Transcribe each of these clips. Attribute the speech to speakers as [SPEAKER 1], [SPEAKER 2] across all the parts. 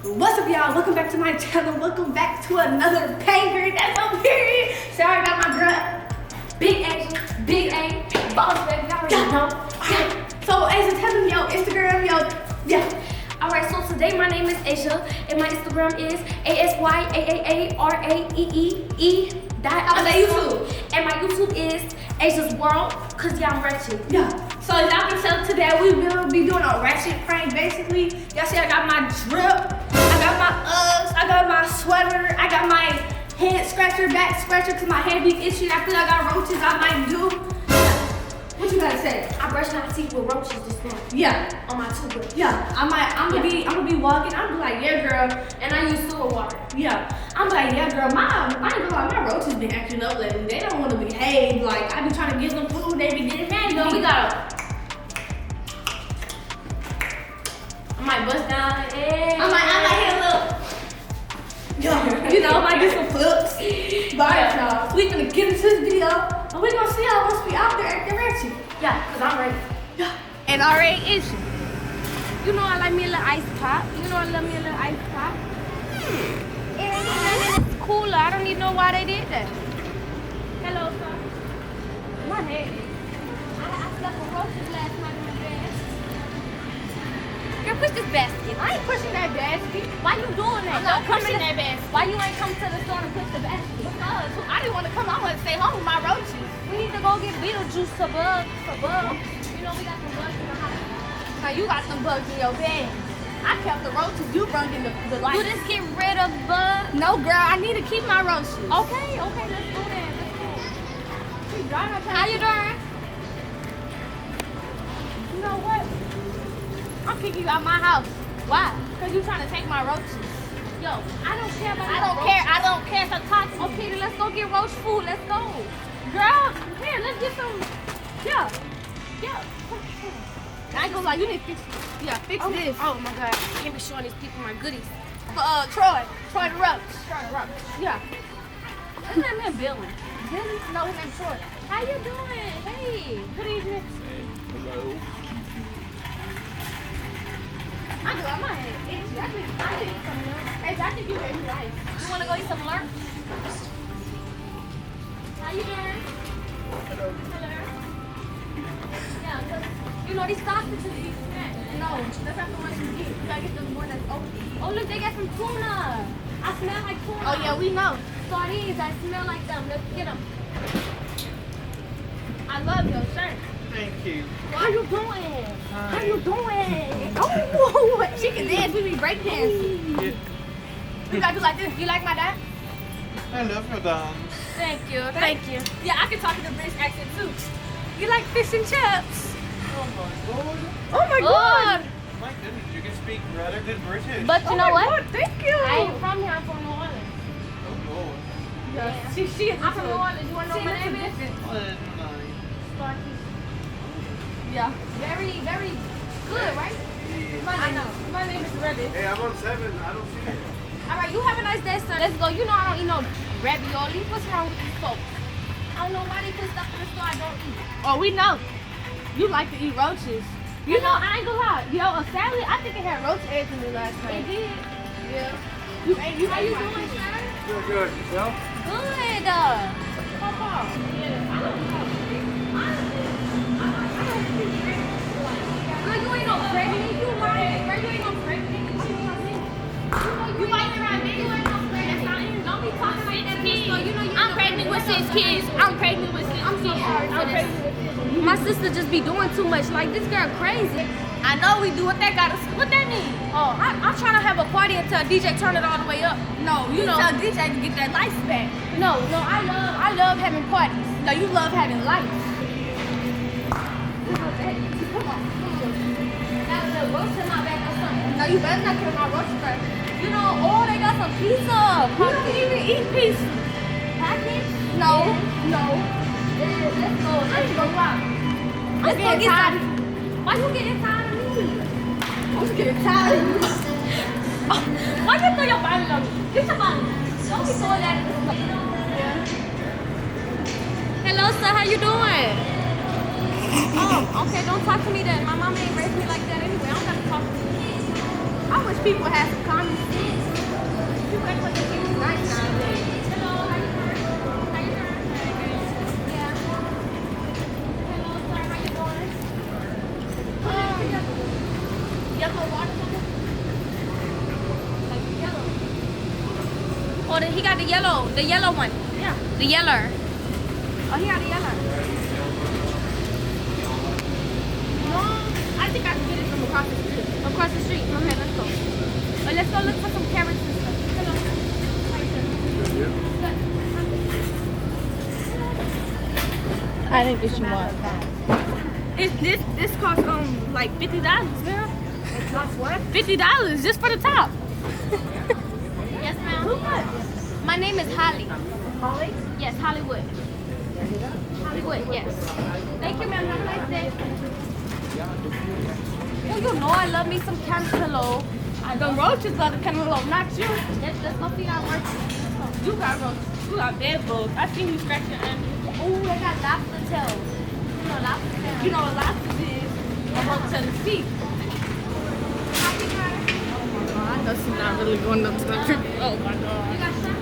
[SPEAKER 1] What's up, y'all? Welcome back to my channel. Welcome back to another banger. That's on period. Sorry, I got my girl, Big Asia, Big A, Boss Baby. Y'all know. So, Asia, tell them your Instagram, yeah.
[SPEAKER 2] Alright, so today my name is Asia and my Instagram is ASYAAARAEEE.
[SPEAKER 1] On the YouTube.
[SPEAKER 2] And my YouTube is Asia's World, cause y'all Ratchet.
[SPEAKER 1] Yeah. So y'all can tell today we will be doing a Ratchet prank. Basically, y'all see I got my drip, I got my Uggs, I got my sweater, I got my head scratcher, back scratcher, cause my head be itchy. I feel like I got roaches. I might do. What you gotta say?
[SPEAKER 2] I brushed my teeth with roaches this morning.
[SPEAKER 1] Yeah.
[SPEAKER 2] On my toothbrush.
[SPEAKER 1] Yeah. I'm gonna be walking. I'm gonna be like, yeah, girl.
[SPEAKER 2] And I use sewer water.
[SPEAKER 1] Yeah. I'm like, yeah, girl. I ain't gonna lie, my roaches been acting up lately. They don't want to behave. Like I be trying to give them food, they be getting mad.
[SPEAKER 2] No, we gotta. I might bust down. Hey.
[SPEAKER 1] I might hit a little. Yo, I might get some flips. But alright, y'all. We gonna get into this video, and we gonna see y'all once we out there at the Ratchet.
[SPEAKER 2] Yeah, cause I'm ready.
[SPEAKER 1] Yeah.
[SPEAKER 2] And already is. You know I like me a little ice pop. You know I love me a little ice pop. It ain't nothing. It's cooler. I don't even know why they did that. Hello, sir. My head. I slept with roaches last night in the bed. Girl, push this basket.
[SPEAKER 1] I ain't pushing that basket.
[SPEAKER 2] Why you doing that?
[SPEAKER 1] I'm not pushing that basket.
[SPEAKER 2] Why you ain't come to the store and push the basket?
[SPEAKER 1] Because I didn't want to come. I want to stay home with my roaches.
[SPEAKER 2] We need to go get Beetlejuice for bugs. You know we got some bugs in the house.
[SPEAKER 1] Now you got some bugs in your bed. I kept the roaches. You brought in the light.
[SPEAKER 2] You just get rid of bugs.
[SPEAKER 1] No, girl. I need to keep my roaches.
[SPEAKER 2] Okay, let's do that. How you doing?
[SPEAKER 1] You know what? I'm kicking you out my house. Why? Because you trying to take my roaches.
[SPEAKER 2] Yo, I don't care about
[SPEAKER 1] I don't care. So talk to me.
[SPEAKER 2] Okay, then let's go get roach food. Let's go.
[SPEAKER 1] Girl, here, let's get some. Yeah. I ain't gonna lie, you need to fix this.
[SPEAKER 2] Oh my God, I can't be showing these people my goodies.
[SPEAKER 1] Troy the Roach. Yeah.
[SPEAKER 2] What's that man Billy?
[SPEAKER 1] Billy? No, his name's Troy.
[SPEAKER 2] How you doing? Hey, good evening.
[SPEAKER 3] Hello.
[SPEAKER 1] I might have itchy. I think something else. Hey, I think you made me right.
[SPEAKER 2] You wanna go eat some lunch? How you doing?
[SPEAKER 3] Hello.
[SPEAKER 2] Yeah, cause you know these sausages you snack.
[SPEAKER 1] No, that's not the one you get. You gotta get the one that's open.
[SPEAKER 2] Oh look, they got some tuna. I smell like tuna.
[SPEAKER 1] Oh yeah, we know.
[SPEAKER 2] Sardines, I smell like them. Let's get them.
[SPEAKER 1] I love your shirt.
[SPEAKER 3] Thank you.
[SPEAKER 2] How you doing?
[SPEAKER 3] Hi.
[SPEAKER 2] How you doing?
[SPEAKER 1] Oh, she can dance. We be break dancing.
[SPEAKER 3] Yeah.
[SPEAKER 1] You gotta do like this. You like my dad?
[SPEAKER 3] I love your dance.
[SPEAKER 2] Thank you.
[SPEAKER 1] Yeah, I can talk in the British accent too. You like fish and chips?
[SPEAKER 3] Oh my god.
[SPEAKER 1] Oh my god.
[SPEAKER 3] My goodness, you can speak rather good British.
[SPEAKER 2] But you
[SPEAKER 1] Oh
[SPEAKER 2] know
[SPEAKER 1] my
[SPEAKER 2] what?
[SPEAKER 1] God, thank you.
[SPEAKER 2] I ain't from here. I'm from New Orleans.
[SPEAKER 3] Oh lord.
[SPEAKER 1] Yeah. She
[SPEAKER 2] I'm from New Orleans. You wanna know what my name is?
[SPEAKER 3] Nice.
[SPEAKER 2] Sparky.
[SPEAKER 1] Yeah.
[SPEAKER 2] Very, very good, right?
[SPEAKER 1] My name is Rabbit.
[SPEAKER 3] Hey, I'm on 7. I don't see it.
[SPEAKER 2] All right, you have a nice day, sir. Let's go. You know I don't eat no ravioli. What's wrong with these folks? I don't know why they put stuff in the store I don't eat.
[SPEAKER 1] Oh, we know. You like to eat roaches. You know, I ain't gonna lie. Yo, a salad, I think it had roach eggs in it last
[SPEAKER 2] They
[SPEAKER 1] night.
[SPEAKER 2] did.
[SPEAKER 1] Yeah. You ate,
[SPEAKER 2] How you doing, sir?
[SPEAKER 3] Good. Yourself?
[SPEAKER 2] Good.
[SPEAKER 1] Papa. Yeah. I don't know.
[SPEAKER 2] Girl, you ain't no pregnant. You lying. Girl, you ain't no pregnant. You might try me. You ain't no pregnant. Don't be talking like that in the store. You know you.
[SPEAKER 1] I'm pregnant with 6 kids. I'm pregnant with 6 kids.
[SPEAKER 2] I'm so sorry for this. My sister just be doing too much. Like, this girl crazy.
[SPEAKER 1] I know we do. What that mean?
[SPEAKER 2] Oh, I'm trying to have a party until DJ turn it all the way up.
[SPEAKER 1] No, you
[SPEAKER 2] know-
[SPEAKER 1] tell DJ to get that life back.
[SPEAKER 2] No, I love having parties.
[SPEAKER 1] No, you love having life.
[SPEAKER 2] Come on. Got a little roast in my back or something.
[SPEAKER 1] No, you better not kill my roach first.
[SPEAKER 2] You know, oh, they got some pizza.
[SPEAKER 1] You don't even eat pizza.
[SPEAKER 2] Package?
[SPEAKER 1] No.
[SPEAKER 2] Let's go.
[SPEAKER 1] I ain't gonna lie.
[SPEAKER 2] Let's go
[SPEAKER 1] getting
[SPEAKER 2] get
[SPEAKER 1] tired.
[SPEAKER 2] some. Why you getting tired of me?
[SPEAKER 1] I'm just getting tired of you.
[SPEAKER 2] Why you throw your body on me? Get your body. Don't be throwing that in the stuff.
[SPEAKER 1] Yeah.
[SPEAKER 2] Hello, sir. How you doing? Oh, okay. Don't talk to me then. My mama ain't raised me like that anyway. I don't have to talk to you.
[SPEAKER 1] I wish people had some common sense.
[SPEAKER 2] That's what the kids is nice nowadays. Hello, how you doing? How you doing? Yeah. Hello, sir, how you doing? Yellow watermelon? Like yellow. Oh, he got the yellow one.
[SPEAKER 1] Yeah.
[SPEAKER 2] The yeller. Oh, he got the yeller.
[SPEAKER 1] No, I think I can get it from across the street.
[SPEAKER 2] Across the street. Okay, let's go. Let's go look for some carrots and stuff. Hello.
[SPEAKER 1] I didn't get you one. This costs like $50, man.
[SPEAKER 2] It costs what?
[SPEAKER 1] $50 just for the top.
[SPEAKER 2] Yes, ma'am.
[SPEAKER 1] Who much?
[SPEAKER 2] My name is Holly.
[SPEAKER 1] Holly?
[SPEAKER 2] Yes, Hollywood. Hollywood, yes. Thank you, ma'am. Have a nice day. Oh, you know I love me some cantaloupe.
[SPEAKER 1] The roaches love the cantaloupe, not you.
[SPEAKER 2] Let's go feed our roaches.
[SPEAKER 1] You got roaches. You got bed bugs. I seen you scratch your ankle.
[SPEAKER 2] Oh, they got lobster tails. You know lobster tails.
[SPEAKER 1] You know what lobster is? A roach on the feet. I know she's not really going up to the trip. Oh my god.
[SPEAKER 2] You got shrimp?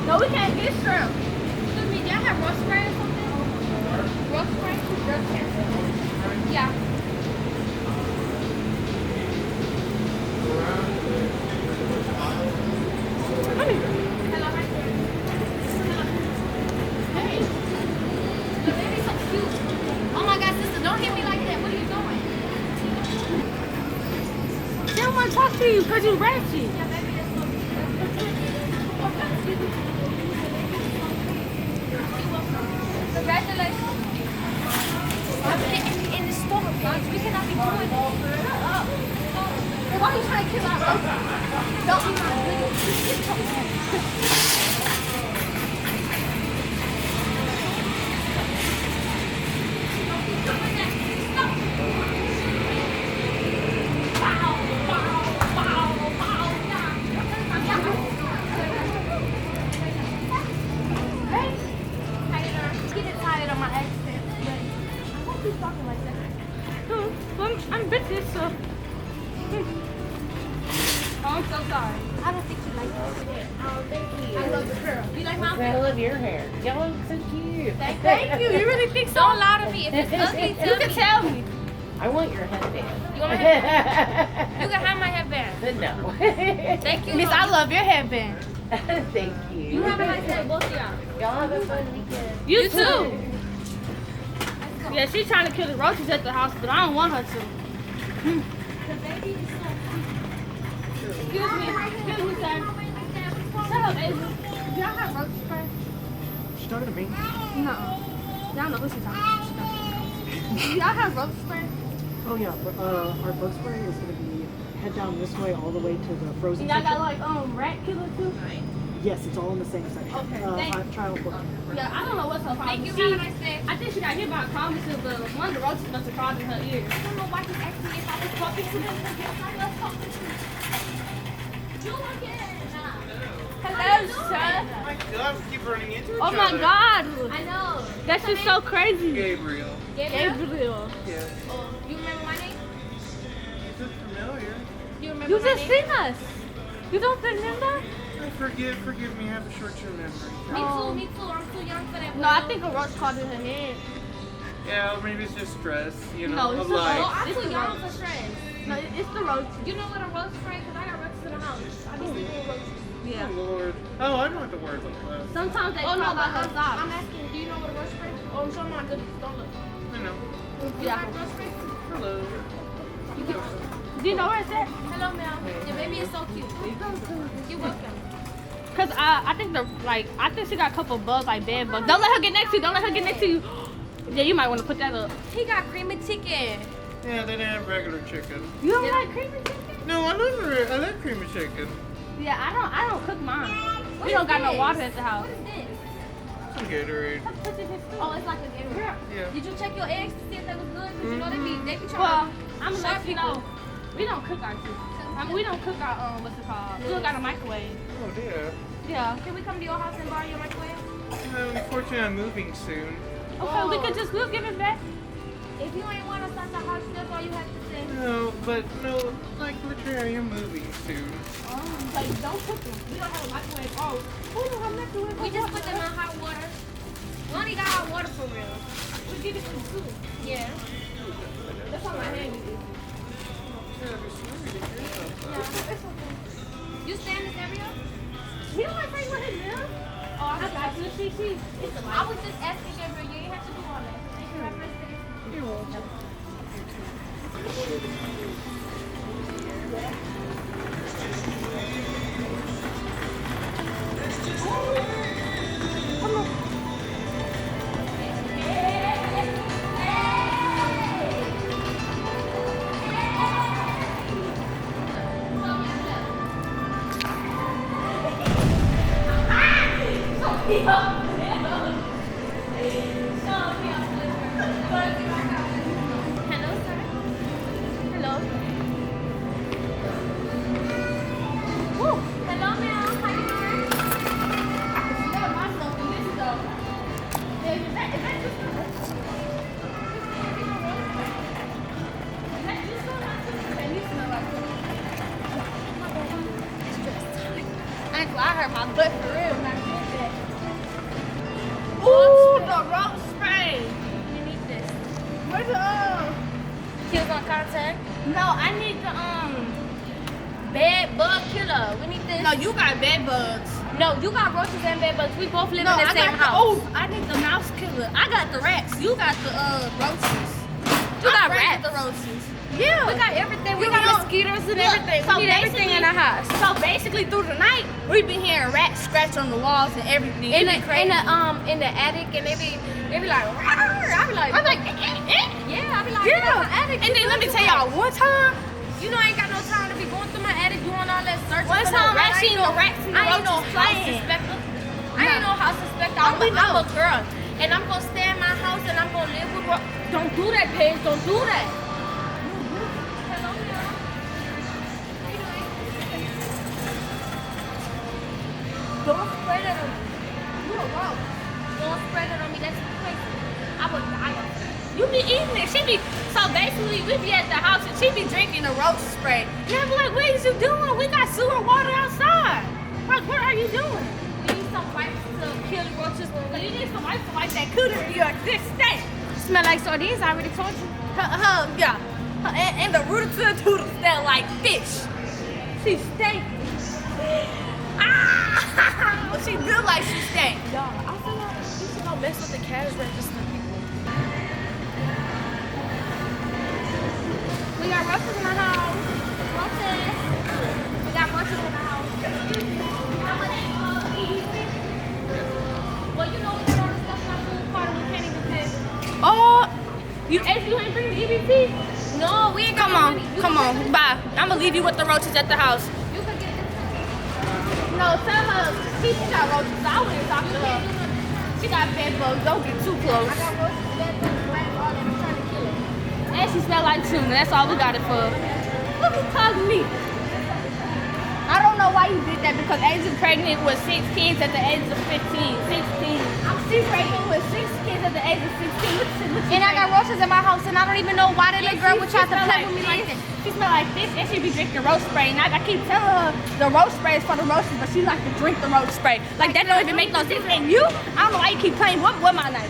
[SPEAKER 1] No, we can't get shrimp.
[SPEAKER 2] Excuse me, do y'all have roast spray or something? Roast spray? Yeah. Hello, hi there. Hey. Your baby's so cute. Oh my god, sister, don't hit me like that. What are you doing?
[SPEAKER 1] They don't want to talk to you because you're ratchet.
[SPEAKER 2] Yeah, baby, that's so cute. Congratulations. In the store, guys. We cannot be doing this. Shut up. Why are you trying to kill our roast? Don't be my
[SPEAKER 1] I'm British, so. Oh, I'm so sorry.
[SPEAKER 2] I don't think you like this.
[SPEAKER 4] Oh, thank you.
[SPEAKER 2] I love the curl. You like my
[SPEAKER 4] I love your hair. Y'all look so cute.
[SPEAKER 1] Thank you. You really think so?
[SPEAKER 2] Don't lie to me. If it's ugly,
[SPEAKER 1] You
[SPEAKER 2] tell
[SPEAKER 1] can
[SPEAKER 2] me.
[SPEAKER 1] tell me.
[SPEAKER 4] I want your headband.
[SPEAKER 2] You want my headband? You can have my headband.
[SPEAKER 4] No.
[SPEAKER 2] Thank you.
[SPEAKER 1] Miss, I love your headband.
[SPEAKER 4] Thank you.
[SPEAKER 2] You have a nice day, both of y'all.
[SPEAKER 4] Y'all have a fun weekend.
[SPEAKER 1] You too. Yeah, she's trying to kill the roaches at the house, but I don't want her to.
[SPEAKER 2] The baby is so
[SPEAKER 1] Excuse me, sir. Shut up, Asia. Do y'all have roach spray?
[SPEAKER 3] She talking to me?
[SPEAKER 1] No. Y'all know who she's talking to. Do y'all have roach spray?
[SPEAKER 5] Oh yeah, our bug spray is going to be head down this way all the way to the frozen
[SPEAKER 1] And y'all got
[SPEAKER 5] section.
[SPEAKER 1] like rat killer too?
[SPEAKER 5] Yes, it's all in the same section.
[SPEAKER 1] Okay, thanks.
[SPEAKER 5] Try to look.
[SPEAKER 1] Yeah, I don't know what's her problem.
[SPEAKER 2] Thank you.
[SPEAKER 1] She-
[SPEAKER 2] Have a nice day.
[SPEAKER 1] I think she got hit by a car missile, but one of the roaches must have crawled in her ear.
[SPEAKER 2] I don't know why he's asking me if I was talking to him. Because yes, I love talking to him. Julian!
[SPEAKER 1] Hello, sir.
[SPEAKER 3] Oh my god, we keep running into each
[SPEAKER 1] Oh
[SPEAKER 3] other.
[SPEAKER 1] my god.
[SPEAKER 2] I know.
[SPEAKER 1] That's just so crazy.
[SPEAKER 3] Gabriel.
[SPEAKER 2] Gabriel?
[SPEAKER 1] Gabriel.
[SPEAKER 3] Yeah.
[SPEAKER 2] Oh, you remember my name?
[SPEAKER 3] You look familiar.
[SPEAKER 2] You remember
[SPEAKER 1] You
[SPEAKER 2] my
[SPEAKER 1] just
[SPEAKER 2] name?
[SPEAKER 1] seen us. You don't remember?
[SPEAKER 3] Forgive me, I have a short-term memory.
[SPEAKER 2] Me too. I'm too young for that.
[SPEAKER 1] No, I think a roach caught in her head.
[SPEAKER 3] Yeah, or maybe it's just stress, you know,
[SPEAKER 1] No, it's
[SPEAKER 3] of
[SPEAKER 1] just-
[SPEAKER 3] life.
[SPEAKER 2] Oh, I'm
[SPEAKER 1] It's
[SPEAKER 2] too
[SPEAKER 1] the
[SPEAKER 2] young
[SPEAKER 1] roach.
[SPEAKER 2] for stress.
[SPEAKER 1] No, it's the roach.
[SPEAKER 2] You know what a roach spray? Because I got roaches in the house. I be seeing roaches.
[SPEAKER 1] Yeah.
[SPEAKER 3] Oh Lord. Oh, I know what the words look like.
[SPEAKER 1] Sometimes they
[SPEAKER 2] Oh no,
[SPEAKER 1] crawl by
[SPEAKER 2] but
[SPEAKER 1] her
[SPEAKER 2] I'm
[SPEAKER 1] socks.
[SPEAKER 2] asking, do you know what a roach spray? Oh, show my goodness. Don't look.
[SPEAKER 3] I know.
[SPEAKER 2] You
[SPEAKER 1] Yeah.
[SPEAKER 2] have roach spray?
[SPEAKER 3] Hello.
[SPEAKER 1] Do you know where it's at?
[SPEAKER 2] Hello, ma'am. Your baby is so cute. You're welcome.
[SPEAKER 1] Cause I think I think she got a couple bugs like bed bugs. Don't let her get next to you. Don't let her get next to you. Yeah, you might want to put that up.
[SPEAKER 2] He got creamy chicken.
[SPEAKER 3] Yeah, they didn't have regular chicken.
[SPEAKER 1] You don't
[SPEAKER 2] Yeah.
[SPEAKER 1] like creamy chicken?
[SPEAKER 3] No, I love creamy chicken.
[SPEAKER 1] Yeah, I don't cook mine.
[SPEAKER 2] What
[SPEAKER 1] We
[SPEAKER 2] is
[SPEAKER 1] don't got no
[SPEAKER 2] this?
[SPEAKER 1] water at the house.
[SPEAKER 2] What is this?
[SPEAKER 3] Some Gatorade.
[SPEAKER 2] Oh, it's like a Gatorade.
[SPEAKER 3] Yeah.
[SPEAKER 2] Did you check your eggs to see if they was good? Because you know they be trying
[SPEAKER 1] Well,
[SPEAKER 2] to.
[SPEAKER 1] I'm gonna
[SPEAKER 2] Sharp
[SPEAKER 1] let you
[SPEAKER 2] people.
[SPEAKER 1] know. We don't cook our chicken. I mean, we don't cook our what's it called? We don't got a microwave.
[SPEAKER 3] Oh dear.
[SPEAKER 1] Yeah.
[SPEAKER 2] Can we come to your house and borrow your microwave?
[SPEAKER 3] Unfortunately, I'm moving soon.
[SPEAKER 1] Okay, we could just we'll give it back.
[SPEAKER 2] If you ain't want to start the house, that's all you have to say.
[SPEAKER 3] No, but no, like literary movies, dude.
[SPEAKER 1] Like, don't cook them. We don't have a microwave. Oh, who don't have a microwave?
[SPEAKER 2] We just put them in hot water. We only got hot water for real.
[SPEAKER 1] We did it for soup.
[SPEAKER 2] Yeah.
[SPEAKER 1] That's on my hand.
[SPEAKER 2] You stay in this area?
[SPEAKER 1] He don't want to take with him now.
[SPEAKER 2] Oh, I
[SPEAKER 1] I got you. See.
[SPEAKER 2] I was just asking Gabriel. You ain't have to do all that. Thank you. Have a nice day.
[SPEAKER 1] You're welcome.
[SPEAKER 2] Hello, sir. Hello. Woo. Hello, ma'am. How you doing?
[SPEAKER 1] Smell myself in this though. Is that just and you smell like I hurt my butt for real when I did that. Ooh, the road spray.
[SPEAKER 2] You need this.
[SPEAKER 1] Where's the
[SPEAKER 2] Kills on contact.
[SPEAKER 1] No, I need the
[SPEAKER 2] Bed bug killer. We need this.
[SPEAKER 1] No, you got bed bugs.
[SPEAKER 2] No, you got roaches and bed bugs. We both live
[SPEAKER 1] No,
[SPEAKER 2] in the
[SPEAKER 1] I
[SPEAKER 2] same
[SPEAKER 1] got
[SPEAKER 2] house.
[SPEAKER 1] Oh, I need the mouse killer. I got the rats. You got the roaches.
[SPEAKER 2] You got
[SPEAKER 1] I'm friends with
[SPEAKER 2] rats.
[SPEAKER 1] the roaches.
[SPEAKER 2] We
[SPEAKER 1] Yeah.
[SPEAKER 2] got everything. We
[SPEAKER 1] You
[SPEAKER 2] got
[SPEAKER 1] know-
[SPEAKER 2] mosquitoes and
[SPEAKER 1] Look,
[SPEAKER 2] everything.
[SPEAKER 1] so
[SPEAKER 2] We need everything in the house.
[SPEAKER 1] So basically, through the night, we been hearing rats scratch on the walls and everything.
[SPEAKER 2] In
[SPEAKER 1] It
[SPEAKER 2] the
[SPEAKER 1] be crazy.
[SPEAKER 2] in the attic, and they be like, "Rawr." I be like,
[SPEAKER 1] I'm like,
[SPEAKER 2] yeah, I be like,
[SPEAKER 1] yeah.
[SPEAKER 2] "Get out my attic."
[SPEAKER 1] And then let me tell y'all, one time,
[SPEAKER 2] You know, I ain't got no time to be going through my attic doing all that searching.
[SPEAKER 1] One
[SPEAKER 2] for
[SPEAKER 1] time
[SPEAKER 2] no rat.
[SPEAKER 1] I seen the rats and the
[SPEAKER 2] I ain't no
[SPEAKER 1] roaches
[SPEAKER 2] house
[SPEAKER 1] playing.
[SPEAKER 2] inspector. I ain't no house inspector.
[SPEAKER 1] Oh, we
[SPEAKER 2] I'm
[SPEAKER 1] know.
[SPEAKER 2] a girl, and I'm gonna stay in my house and I'm gonna live with. Don't do that, Paige. Don't do that. Hello, ma'am. How you doing? Don't spread it on me. You a roach. Don't spread it on me. That's crazy. I would die of that.
[SPEAKER 1] you be eating it. She be, so basically, we be at the house and she be drinking the roach spray. And I be like, what is you doing? We got sewer water outside. Like, what are you doing?
[SPEAKER 2] We need some wipes to kill the roaches when
[SPEAKER 1] You
[SPEAKER 2] we
[SPEAKER 1] need some wipes to wipe that cooter in your this stink.
[SPEAKER 2] smell like sardines. I already told you.
[SPEAKER 1] Yeah. And the root to the tooth smell like fish. She stank. Ah! She feel like she stank.
[SPEAKER 2] Y'all, I feel like you should go mess with the cash register. We got roaches in the house. Roaches. We got roaches in the house. Well, you know we got all this stuff in our food cart and we can't even pay.
[SPEAKER 1] Oh, you ain't bring the EBT?
[SPEAKER 2] No, we ain't got
[SPEAKER 1] Come
[SPEAKER 2] no
[SPEAKER 1] on,
[SPEAKER 2] money. You
[SPEAKER 1] come
[SPEAKER 2] can
[SPEAKER 1] on,
[SPEAKER 2] get this-
[SPEAKER 1] bye. I'm gonna leave you with the roaches at the house.
[SPEAKER 2] You can get this.
[SPEAKER 1] No, tell her she got roaches. I wouldn't talk to her. She got bed bugs. Don't get too close.
[SPEAKER 2] I got roaches, bed bugs, rats, all that. I'm trying to kill it.
[SPEAKER 1] And she smell like tuna. That's all we got it for. Look who calling me. I don't know why you did that because Asia's pregnant with 6 kids at the age of 15. 16. She's pregnant with 6 kids at the age of 16.
[SPEAKER 2] And I got roaches in my house, and I don't even know why that little girl would try to play with me like that.
[SPEAKER 1] She smell like fish and she be drinking roach spray. And I keep telling her the roach spray is for the roaches, but she like to drink the roach spray. Like that don't even make no sense. And you, I don't know why you keep playing. What my knife?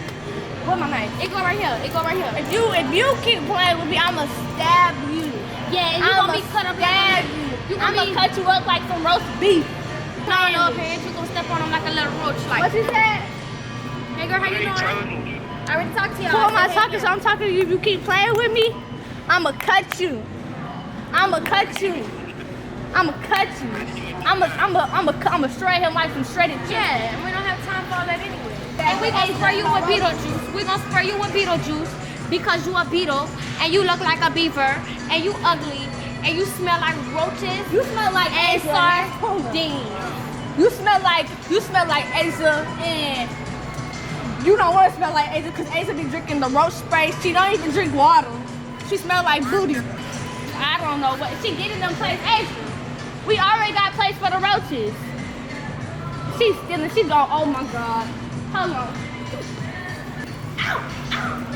[SPEAKER 1] What my knife?
[SPEAKER 2] It go right here. It go right here.
[SPEAKER 1] If you keep playing with me, I'ma stab you.
[SPEAKER 2] Yeah, and you
[SPEAKER 1] I'ma
[SPEAKER 2] gonna be cut up
[SPEAKER 1] stab
[SPEAKER 2] like
[SPEAKER 1] you.
[SPEAKER 2] You
[SPEAKER 1] I'ma
[SPEAKER 2] gonna be
[SPEAKER 1] cut you up like some roast beef.
[SPEAKER 2] no, Paige. You gonna step on him like a little roach,
[SPEAKER 1] What
[SPEAKER 2] like.
[SPEAKER 1] you said?
[SPEAKER 2] Hey girl, how you doing? I already talked to y'all.
[SPEAKER 1] Who am I
[SPEAKER 2] Say hey,
[SPEAKER 1] talking to? I'm talking to you. If you keep playing with me, I'ma cut you. I'ma cut you. I'ma cut you. I'ma shred him like some shredded chicken.
[SPEAKER 2] Yeah, and we don't have time for all that anyway. And we gonna spray you with beetle juice. We gonna spray you with beetle juice because you a beetle and you look like a beaver and you ugly and you smell like roaches
[SPEAKER 1] You smell like
[SPEAKER 2] and
[SPEAKER 1] Asia.
[SPEAKER 2] sardines.
[SPEAKER 1] You smell like Asia, and you don't want to smell like Asia because Asia be drinking the roach spray. She don't even drink water. She smell like booty. I don't know what she did in them place. Asia, we already got place for the roaches. She's stealing. She gone. Oh my god. Hold on. Ow! Ow!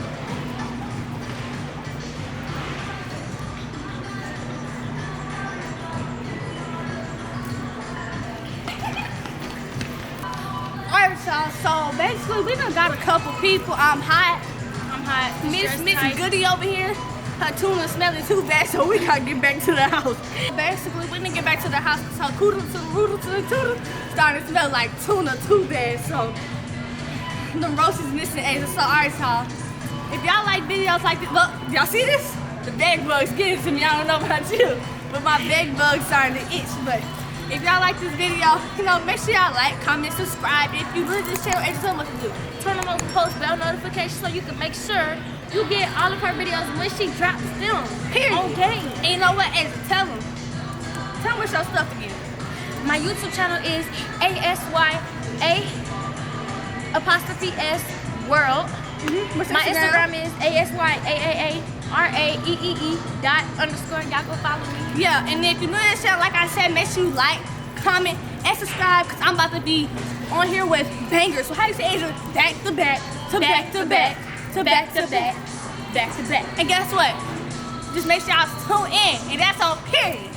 [SPEAKER 1] basically, we done got a couple people. I'm hot. Miss Goody over here. Her tuna smelling too bad, so we gotta get back to the house. Basically, we didn't get back to the house because her cooter to the rooter to the tuna started to smell like tuna too bad. So the roast is missing eggs. So alright, y'all. If y'all like videos like this, look, y'all see this? The bed bugs getting to me. I don't know about you, but my bed bugs starting to itch. But if y'all like this video, make sure y'all like, comment, subscribe. If you love this channel, and tell them what to do.
[SPEAKER 2] Turn on those post bell notifications so you can make sure you get all of her videos when she drops them.
[SPEAKER 1] Period.
[SPEAKER 2] Okay.
[SPEAKER 1] And you know what? And tell them what's your stuff again.
[SPEAKER 2] My YouTube channel is ASYA_S World.
[SPEAKER 1] What's
[SPEAKER 2] My Instagram is ASYAARAEEE._. Y'all go follow me.
[SPEAKER 1] Yeah, and if you're new to this channel, like I said, make sure you like, comment, and subscribe, because I'm about to be on here with bangers. So how do you say, Adrian? Back to back, to back to back, to back to back, back to back. And guess what? Just make sure y'all tune in, and that's all, period.